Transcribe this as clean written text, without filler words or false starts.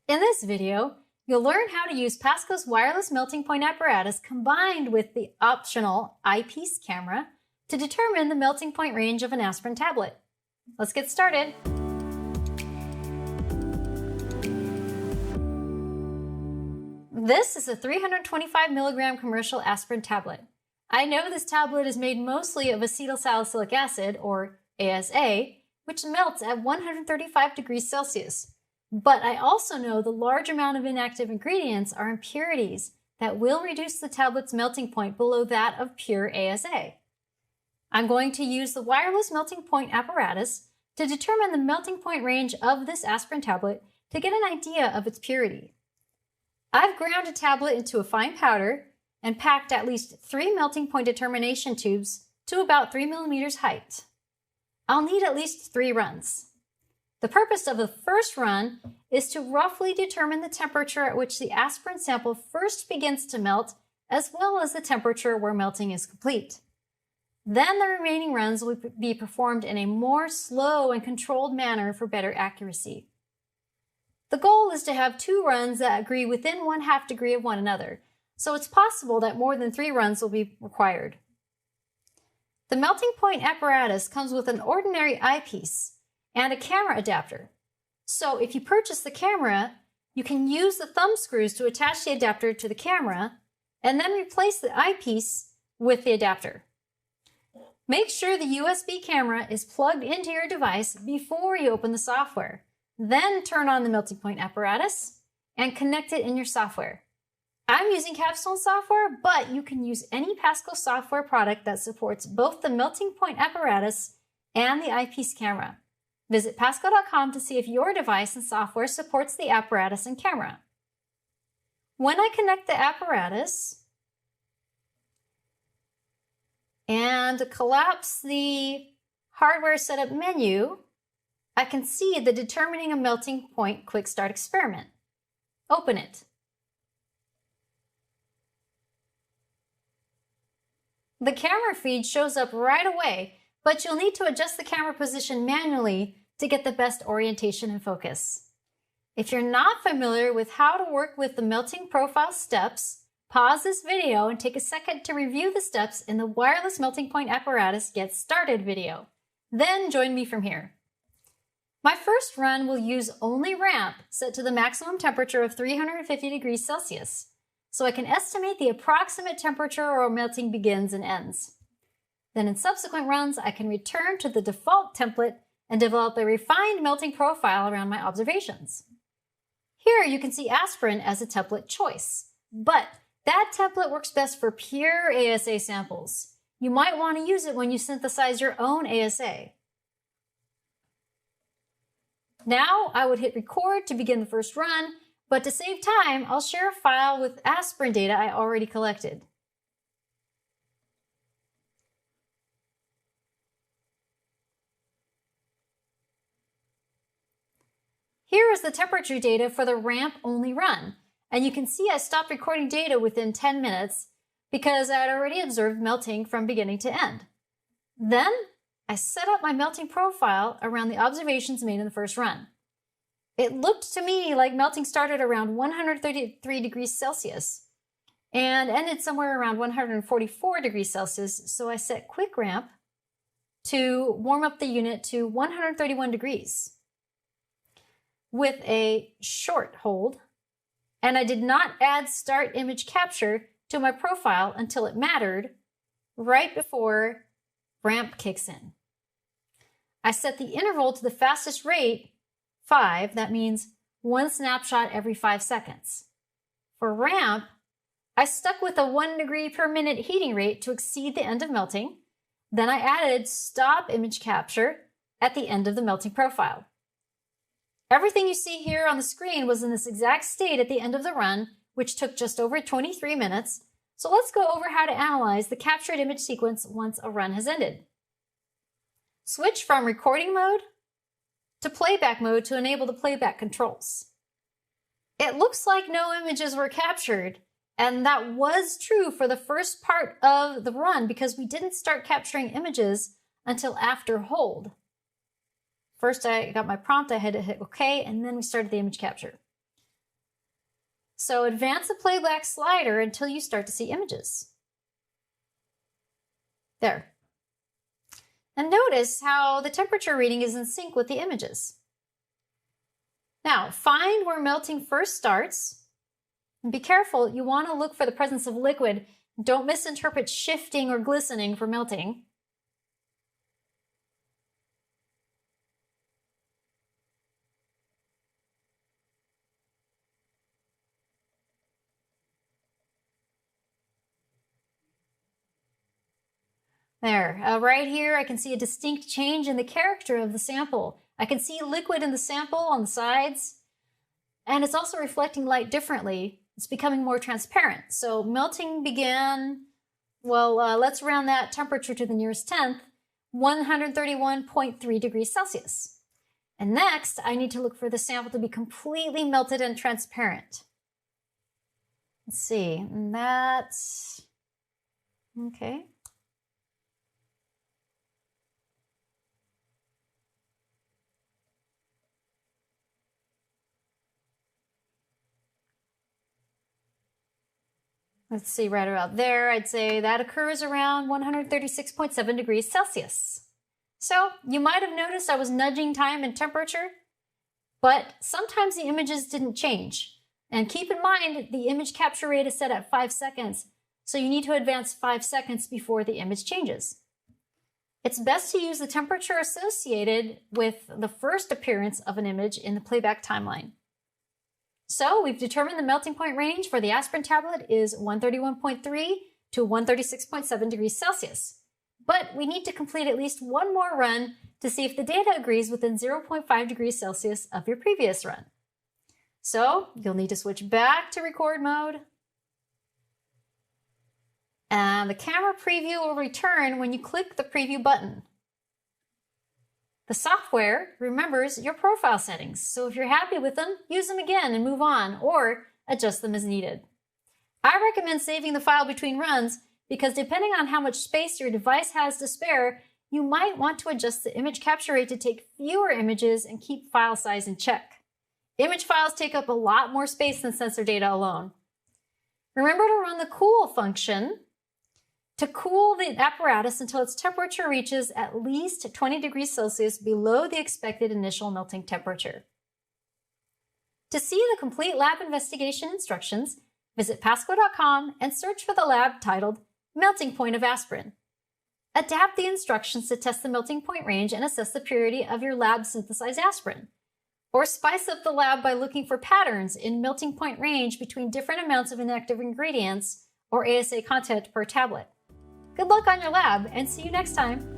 In this video, you'll learn how to use PASCO's wireless melting point apparatus combined with the optional Eyepiece camera to determine the melting point range of an aspirin tablet. Let's get started. This is a 325 milligram commercial aspirin tablet. I know this tablet is made mostly of acetyl salicylic acid, or ASA, which melts at 135 degrees Celsius. But I also know the large amount of inactive ingredients are impurities that will reduce the tablet's melting point below that of pure ASA. I'm going to use the wireless melting point apparatus to determine the melting point range of this aspirin tablet to get an idea of its purity. I've ground a tablet into a fine powder and packed at least 3 melting point determination tubes to about 3 millimeters height. I'll need at least 3 runs. The purpose of the first run is to roughly determine the temperature at which the aspirin sample first begins to melt, as well as the temperature where melting is complete. Then the remaining runs will be performed in a more slow and controlled manner for better accuracy. The goal is to have 2 runs that agree within 1/2 degree of one another, so it's possible that more than 3 runs will be required. The melting point apparatus comes with an ordinary eyepiece and a camera adapter. So if you purchase the camera, you can use the thumb screws to attach the adapter to the camera and then replace the eyepiece with the adapter. Make sure the USB camera is plugged into your device before you open the software. Then turn on the melting point apparatus and connect it in your software. I'm using Capstone software, but you can use any PASCO software product that supports both the melting point apparatus and the eyepiece camera. Visit PASCO.com to see if your device and software supports the apparatus and camera. When I connect the apparatus and collapse the hardware setup menu, I can see the Determining a Melting Point Quick Start experiment. Open it. The camera feed shows up right away, but you'll need to adjust the camera position manually to get the best orientation and focus. If you're not familiar with how to work with the melting profile steps, pause this video and take a second to review the steps in the Wireless Melting Point Apparatus Get Started video. Then join me from here. My first run will use only ramp set to the maximum temperature of 350 degrees Celsius, so I can estimate the approximate temperature where melting begins and ends. Then in subsequent runs, I can return to the default template and develop a refined melting profile around my observations. Here you can see aspirin as a template choice, but that template works best for pure ASA samples. You might want to use it when you synthesize your own ASA. Now I would hit record to begin the first run, but to save time, I'll share a file with aspirin data I already collected. Here is the temperature data for the ramp-only run, and you can see I stopped recording data within 10 minutes because I had already observed melting from beginning to end. Then I set up my melting profile around the observations made in the first run. It looked to me like melting started around 133 degrees Celsius and ended somewhere around 144 degrees Celsius, so I set quick ramp to warm up the unit to 131 degrees with a short hold, and I did not add start image capture to my profile until it mattered right before ramp kicks in. I set the interval to the fastest rate, 5, that means 1 snapshot every 5 seconds. For ramp, I stuck with a 1 degree per minute heating rate to exceed the end of melting. Then I added stop image capture at the end of the melting profile. Everything you see here on the screen was in this exact state at the end of the run, which took just over 23 minutes. So let's go over how to analyze the captured image sequence once a run has ended. Switch from recording mode to playback mode to enable the playback controls. It looks like no images were captured, and that was true for the first part of the run because we didn't start capturing images until after hold. First I got my prompt, I had to hit OK, and then we started the image capture. So advance the playback slider until you start to see images. There. And notice how the temperature reading is in sync with the images. Now, find where melting first starts. And be careful, you want to look for the presence of liquid. Don't misinterpret shifting or glistening for melting. There, right here I can see a distinct change in the character of the sample. I can see liquid in the sample on the sides, and it's also reflecting light differently. It's becoming more transparent. So melting began, well, let's round that temperature to the nearest tenth, 131.3 degrees Celsius. And next, I need to look for the sample to be completely melted and transparent. Let's see, and that's, okay. Let's see, right about there, I'd say that occurs around 136.7 degrees Celsius. So you might have noticed I was nudging time and temperature, but sometimes the images didn't change. And keep in mind, the image capture rate is set at 5 seconds, so you need to advance 5 seconds before the image changes. It's best to use the temperature associated with the first appearance of an image in the playback timeline. So we've determined the melting point range for the aspirin tablet is 131.3 to 136.7 degrees Celsius. But we need to complete at least one more run to see if the data agrees within 0.5 degrees Celsius of your previous run. So you'll need to switch back to record mode. And the camera preview will return when you click the preview button. The software remembers your profile settings, so if you're happy with them, use them again and move on, or adjust them as needed. I recommend saving the file between runs because depending on how much space your device has to spare, you might want to adjust the image capture rate to take fewer images and keep file size in check. Image files take up a lot more space than sensor data alone. Remember to run the cool function to cool the apparatus until its temperature reaches at least 20 degrees Celsius below the expected initial melting temperature. To see the complete lab investigation instructions, visit PASCO.com and search for the lab titled Melting Point of Aspirin. Adapt the instructions to test the melting point range and assess the purity of your lab synthesized aspirin. Or spice up the lab by looking for patterns in melting point range between different amounts of inactive ingredients or ASA content per tablet. Good luck on your lab, and see you next time.